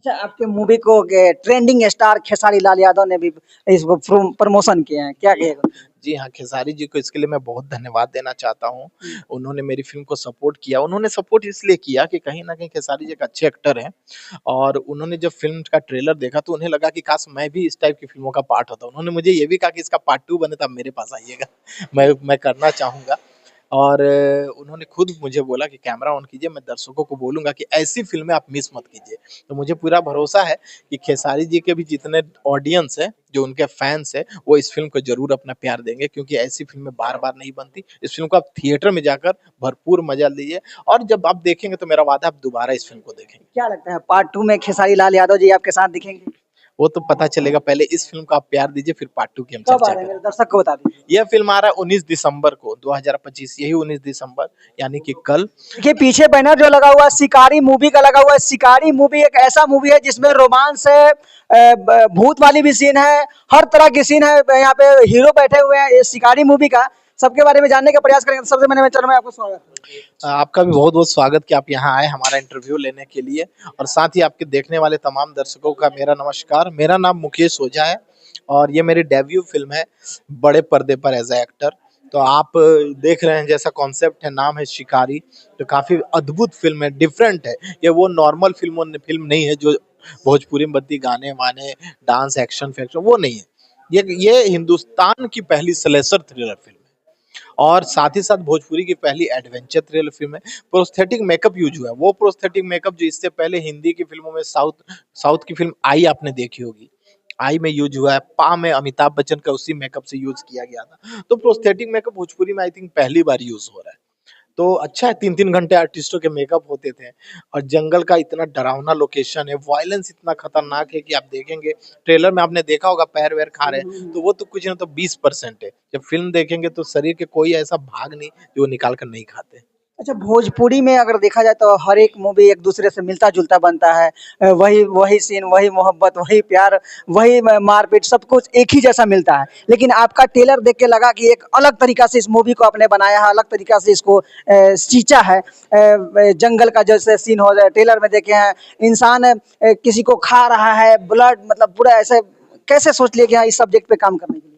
अच्छा, आपके मूवी को ट्रेंडिंग स्टार खेसारी लाल यादव ने भी इसको प्रमोशन किए हैं, क्या कहेगा? जी हाँ, खेसारी जी को इसके लिए मैं बहुत धन्यवाद देना चाहता हूँ। उन्होंने मेरी फ़िल्म को सपोर्ट किया। उन्होंने सपोर्ट इसलिए किया कि कहीं न कहीं खेसारी जी एक अच्छे एक्टर हैं और उन्होंने जब फ़िल्म का ट्रेलर देखा तो उन्हें लगा कि काश मैं भी इस टाइप की फ़िल्मों का पार्ट होता। उन्होंने मुझे ये भी कहा कि इसका पार्ट 2 बने तो आप मेरे पास आइएगा। मैं करना चाहूँगा और उन्होंने खुद मुझे बोला कि कैमरा ऑन कीजिए, मैं दर्शकों को बोलूँगा कि ऐसी फ़िल्में आप मिस मत कीजिए। तो मुझे पूरा भरोसा है कि खेसारी जी के भी जितने ऑडियंस है, जो उनके फैन्स हैं, वो इस फ़िल्म को ज़रूर अपना प्यार देंगे क्योंकि ऐसी फ़िल्में बार-बार नहीं बनती। इस फ़िल्म को आप थिएटर में जाकर भरपूर मज़ा लीजिए और जब आप देखेंगे तो मेरा वादा है आप दोबारा इस फ़िल्म को देखेंगे। क्या लगता है पार्ट 2 में खेसारी लाल यादव जी आपके साथ दिखेंगे? वो तो पता चलेगा, पहले इस फ़िल्म को आप प्यार दीजिए फिर पार्ट 2 की हम कब आ चर्चा रहे हैं? करेंगे। मेरे दर्शक को बता दीजिए। यह फ़िल्म आ रहा है 19 दिसंबर को 2025 यही 19 दिसंबर यानी कि कल। देखिए पीछे बैनर जो लगा हुआ है शिकारी मूवी का लगा हुआ है। शिकारी मूवी एक ऐसा मूवी है जिसमें रोमांस है, भूत वाली भी सीन है, हर तरह की सीन है। यहाँ पे हीरो बैठे हुए हैं। ये शिकारी मूवी का सबके बारे में जानने का प्रयास करेंगे। सबसे पहले मैं चलो मैं आपको स्वागत आपका भी बहुत-बहुत स्वागत कि आप यहाँ आए हमारा इंटरव्यू लेने के लिए और साथ ही आपके देखने वाले तमाम दर्शकों का मेरा नमस्कार। मेरा नाम मुकेश ओझा है और ये मेरी डेब्यू फ़िल्म है बड़े पर्दे पर एज़ अ एक्टर। तो आप देख रहे हैं जैसा कॉन्सेप्ट है, नाम है शिकारी, तो काफ़ी अद्भुत फ़िल्म है, डिफरेंट है। ये वो नॉर्मल फ़िल्म नहीं है जो भोजपुरी में बनती गाने-वाने, डांस, एक्शन-फैक्शन वो नहीं है। ये हिंदुस्तान की पहली स्लेशर थ्रिलर फ़िल्म है। और साथ ही साथ भोजपुरी की पहली एडवेंचर थ्रिलर फ़िल्म है। प्रोस्थेटिक मेकअप यूज़ हुआ है, वो प्रोस्थेटिक मेकअप जो इससे पहले हिंदी की फ़िल्मों में साउथ साउथ की फ़िल्म आई आपने देखी होगी। आई में यूज़ हुआ है, पा में अमिताभ बच्चन का उसी मेकअप से यूज़ किया गया था। तो प्रोस्थेटिक मेकअप भोजपुरी में आई थिंक पहली बार यूज़ हो रहा है। तो अच्छा है 3-3 घंटे आर्टिस्टों के मेकअप होते थे और जंगल का इतना डरावना लोकेशन है, वायलेंस इतना खतरनाक है कि आप देखेंगे ट्रेलर में आपने देखा होगा पैर-वैर खा रहे हैं, तो वो तो कुछ नहीं तो 20% है। जब फ़िल्म देखेंगे तो शरीर के कोई ऐसा भाग नहीं जो वो निकाल कर नहीं खाते। अच्छा, भोजपुरी में अगर देखा जाए तो हर एक मूवी एक दूसरे से मिलता-जुलता बनता है। वही वही सीन, वही मोहब्बत, वही प्यार, वही मारपीट, सब कुछ एक ही जैसा मिलता है। लेकिन आपका ट्रेलर देख के लगा कि एक अलग तरीका से इस मूवी को आपने बनाया है, अलग तरीका से इसको सींचा है। जंगल का जैसे सीन हो जाए ट्रेलर में देखे हैं, इंसान किसी को खा रहा है, ब्लड मतलब पूरा ऐसे कैसे सोच लिया कि हाँ, इस सब्जेक्ट पे काम करने के लिए?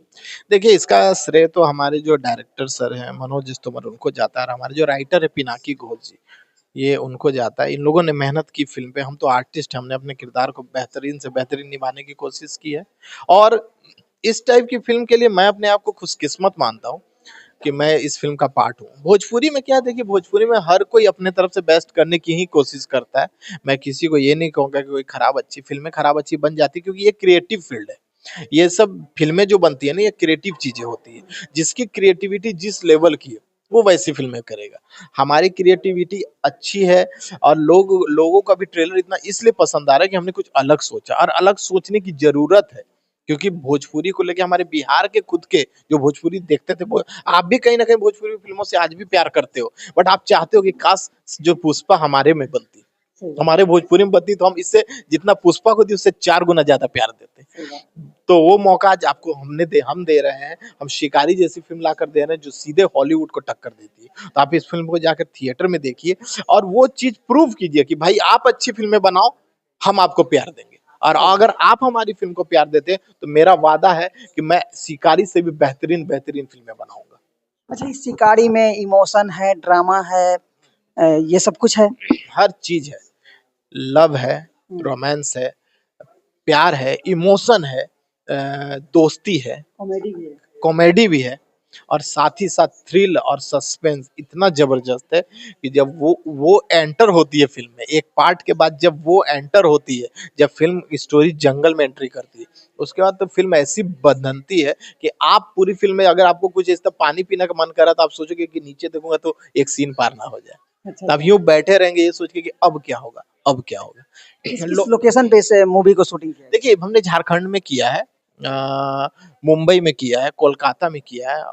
देखिए, इसका श्रेय तो हमारे जो डायरेक्टर सर हैं, मनोज तोमर उनको जाता है और हमारे जो राइटर है पिनाकी घोष जी, ये उनको जाता है। इन लोगों ने मेहनत की फ़िल्म पे, हम तो आर्टिस्ट हैं, हमने अपने किरदार को बेहतरीन से बेहतरीन निभाने की कोशिश की है और इस टाइप की फ़िल्म के लिए मैं अपने आप को खुशकिस्मत मानता हूँ कि मैं इस फ़िल्म का पार्ट हूँ। भोजपुरी में क्या है देखिए, भोजपुरी में हर कोई अपने तरफ से बेस्ट करने की ही कोशिश करता है। मैं किसी को ये नहीं कहूँगा कि कोई खराब अच्छी फ़िल्में खराब अच्छी बन जाती है क्योंकि ये क्रिएटिव फ़ील्ड है। ये सब फ़िल्में जो बनती है ना, ये क्रिएटिव चीज़ें होती हैं। जिसकी क्रिएटिविटी जिस लेवल की है, वो वैसी फ़िल्में करेगा। हमारी क्रिएटिविटी अच्छी है और लोगों का भी ट्रेलर इतना इसलिए पसंद आ रहा है कि हमने कुछ अलग सोचा और अलग सोचने की ज़रूरत है। क्योंकि भोजपुरी को लेके हमारे बिहार के खुद के जो भोजपुरी देखते थे, वो आप भी कहीं न कहीं भोजपुरी फ़िल्मों से आज भी प्यार करते हो। बट आप चाहते हो कि काश जो पुष्पा हमारे में बनती, सही बात, हमारे भोजपुरी में बनती तो हम इससे जितना पुष्पा को दी उससे 4 गुना ज़्यादा प्यार देते। सही बात। तो वो मौका आज आपको हम दे रहे हैं। हम शिकारी जैसी फ़िल्म लाकर दे रहे हैं जो सीधे हॉलीवुड को टक्कर देती है। तो आप इस फ़िल्म को जाकर थिएटर में देखिए और वो चीज़ प्रूव कीजिए कि भाई आप अच्छी फ़िल्में बनाओ, हम आपको प्यार देंगे। और अगर आप हमारी फ़िल्म को प्यार देते हैं, तो मेरा वादा है कि मैं शिकारी से भी बेहतरीन फ़िल्में बनाऊँगा। अच्छा, इस शिकारी में इमोशन है, ड्रामा है, ये सब कुछ है? हर चीज़ है, लव है, हुँ, रोमांस है, प्यार है, इमोशन है, दोस्ती है, कॉमेडी भी है। कॉमेडी भी है और साथ ही साथ थ्रिल और सस्पेंस इतना ज़बरदस्त है कि जब वो एंटर होती है फ़िल्म में, एक पार्ट के बाद जब वो एंटर होती है, जब फ़िल्म स्टोरी जंगल में एंट्री करती है, उसके बाद तो फ़िल्म ऐसी बदनती है कि आप पूरी फ़िल्म में अगर आपको कुछ ऐसा पानी पीने का मन कर रहा है, तो आप सोचोगे कि नीचे देखूँगा तो एक सीन पार ना हो जाए। अच्छा, तो आप अच्छा। यूँ बैठे रहेंगे ये सोच के कि अब क्या होगा, अब क्या होगा? किस लो लोकेशन पे इस मूवी को शूटिंग किया गया? देखिए, हमने झारखंड में किया है, मुंबई में किया है, कोलकाता में किया है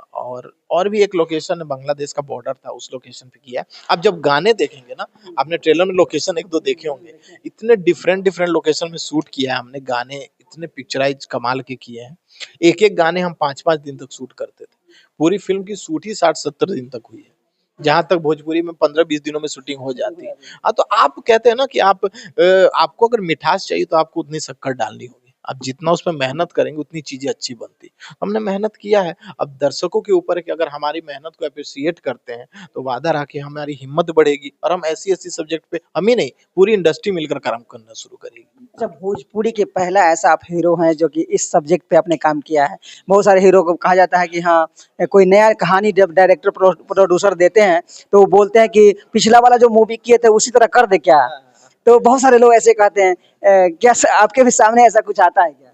और भी एक लोकेशन बांग्लादेश का बॉर्डर था, उस लोकेशन पे किया है। आप जब गाने देखेंगे ना, आपने ट्रेलर में लोकेशन 1-2 देखे होंगे, इतने डिफरेंट लोकेशन में शूट किया है हमने, गाने इतने पिक्चराइज़ कमाल के किए हैं। एक-एक गाने हम 5-5 दिन तक शूट करते थे। पूरी फ़िल्म की शूट ही 60-70 दिन तक हुई है। जहां तक भोजपुरी में 15-20 दिनों में शूटिंग हो जाती है। हाँ, तो आप कहते हैं ना कि आपको अगर मिठास चाहिए तो आपको उतनी शक्कर डालनी होगी। आप जितना उसमें मेहनत करेंगे उतनी चीजें अच्छी बनती। हमने मेहनत किया है, अब दर्शकों के ऊपर है कि अगर हमारी मेहनत को एप्रिशिएट करते हैं तो वादा रहा कि हमारी हिम्मत बढ़ेगी और हम ऐसी-ऐसी सब्जेक्ट पे, हम ही नहीं, पूरी इंडस्ट्री मिलकर काम करना शुरू करेगी। अच्छा, भोजपुरी के पहला ऐसा आप हीरो हैं जो कि इस सब्जेक्ट पे आपने काम किया है। बहुत सारे हीरो को कहा जाता है कि हाँ, कोई नया कहानी जब डायरेक्टर प्रोड्यूसर देते हैं तो वो बोलते हैं कि पिछला वाला जो मूवी किए थे उसी तरह कर दे क्या? तो बहुत सारे लोग ऐसे कहते हैं। क्या आपके भी सामने ऐसा कुछ आता है क्या?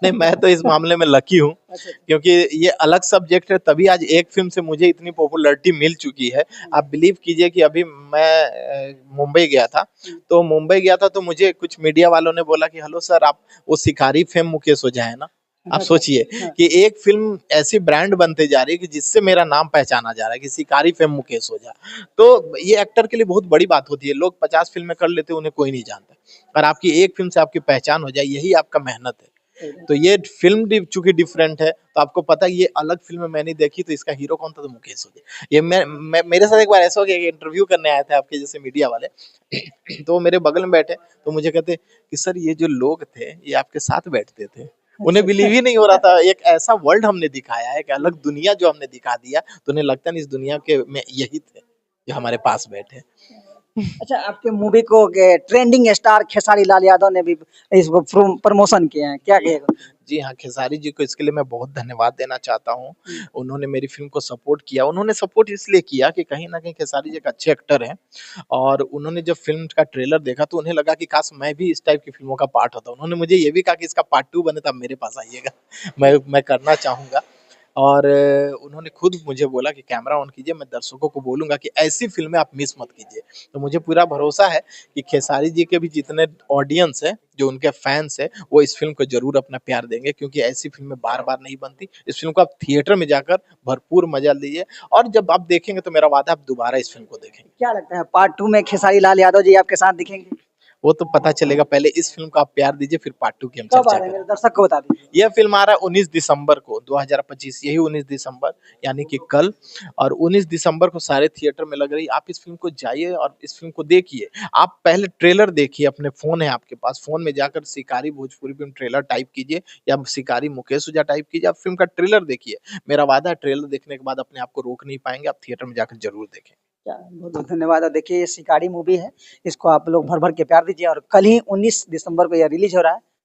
नहीं, मैं तो इस मामले में लकी हूँ, अच्छा। क्योंकि ये अलग सब्जेक्ट है, तभी आज एक फ़िल्म से मुझे इतनी पॉपुलैरिटी मिल चुकी है। आप बिलीव कीजिए कि अभी मैं मुंबई गया था, तो मुंबई गया था तो मुझे कुछ मीडिया वालों ने बोला कि हेलो सर, आप वो शिकारी फेम मुकेश ओझा है ना? आप सोचिए हाँ। कि एक फ़िल्म ऐसी ब्रांड बनते जा रही है कि जिससे मेरा नाम पहचाना जा रहा है कि शिकारी फेम मुकेश ओझा। तो ये एक्टर के लिए बहुत बड़ी बात होती है। लोग 50 फ़िल्में कर लेते हैं, उन्हें कोई नहीं जानता। और आपकी एक फ़िल्म से आपकी पहचान हो जाए, यही आपका मेहनत है। तो ये फ़िल्म चूँकि डिफरेंट है, तो आपको पता है ये अलग फ़िल्म मैंने देखी, तो इसका हीरो कौन था? तो मुकेश ओझा। ये मैं मेरे साथ एक बार ऐसा हो गया कि इंटरव्यू करने आए थे आपके जैसे मीडिया वाले, तो वो मेरे बगल में बैठे, तो मुझे कहते कि सर ये जो लोग थे, ये आपके साथ बैठते थे। उन्हें बिलीव ही नहीं हो रहा था, एक ऐसा वर्ल्ड हमने दिखाया है, एक अलग दुनिया जो हमने दिखा दिया, तो उन्हें लगता नहीं इस दुनिया के में यही थे, जो हमारे पास बैठे। अच्छा, आपके मूवी को ट्रेंडिंग स्टार खेसारी लाल यादव ने भी इसको प्रमोशन किए हैं, क्या कहेगा? जी हाँ, खेसारी जी को इसके लिए मैं बहुत धन्यवाद देना चाहता हूँ। उन्होंने मेरी फ़िल्म को सपोर्ट किया। उन्होंने सपोर्ट इसलिए किया कि कहीं न कहीं खेसारी जी एक अच्छे एक्टर हैं, और उन्होंने जब फ़िल्म का ट्रेलर देखा तो उन्हें लगा कि काश मैं भी इस टाइप की फ़िल्मों का पार्ट होता। उन्होंने मुझे ये भी कहा कि इसका पार्ट 2 बने तो आप मेरे पास आइएगा। मैं करना चाहूँगा। और उन्होंने खुद मुझे बोला कि कैमरा ऑन कीजिए, मैं दर्शकों को बोलूँगा कि ऐसी फ़िल्में आप मिस मत कीजिए। तो मुझे पूरा भरोसा है कि खेसारी जी के भी जितने ऑडियंस हैं, जो उनके फैन्स हैं, वो इस फ़िल्म को ज़रूर अपना प्यार देंगे, क्योंकि ऐसी फ़िल्में बार-बार नहीं बनती। इस फ़िल्म को आप थिएटर में जाकर भरपूर मज़ा लीजिए, और जब आप देखेंगे तो मेरा वादा है आप दोबारा इस फ़िल्म को देखेंगे। क्या लगता है पार्ट 2 में खेसारी लाल यादव जी आपके साथ दिखेंगे? वो तो पता चलेगा, पहले इस फ़िल्म को आप प्यार दीजिए, फिर पार्ट 2 की हम कब आ चर्चा रहे हैं करेंगे। मेरे दर्शक को बता दीजिए। यह फ़िल्म आ रहा है 19 दिसंबर को, 2025, यही 19 दिसंबर, यानी कि कल। और 19 दिसंबर को सारे थिएटर में लग रही है। आप इस फ़िल्म को जाइए और इस फ़िल्म को देखिए। आप पहले ट्रेलर देखिए, अपने फ़ोन है आपके पास, फ़ोन में जाकर शिकारी भोजपुरी फ़िल्म ट्रेलर टाइप कीजिए, या शिकारी मुकेश ओझा टाइप कीजिए, आप फ़िल्म का ट्रेलर देखिए। मेरा वादा है ट्रेलर देखने के बाद अपने आप को रोक नहीं पाएँगे, आप थिएटर में जाकर ज़रूर देखें। क्या बहुत-बहुत धन्यवाद। और देखिए, ये शिकारी मूवी है, इसको आप लोग भर-भर के प्यार दीजिए और कल ही 19 दिसंबर को यह रिलीज़ हो रहा है।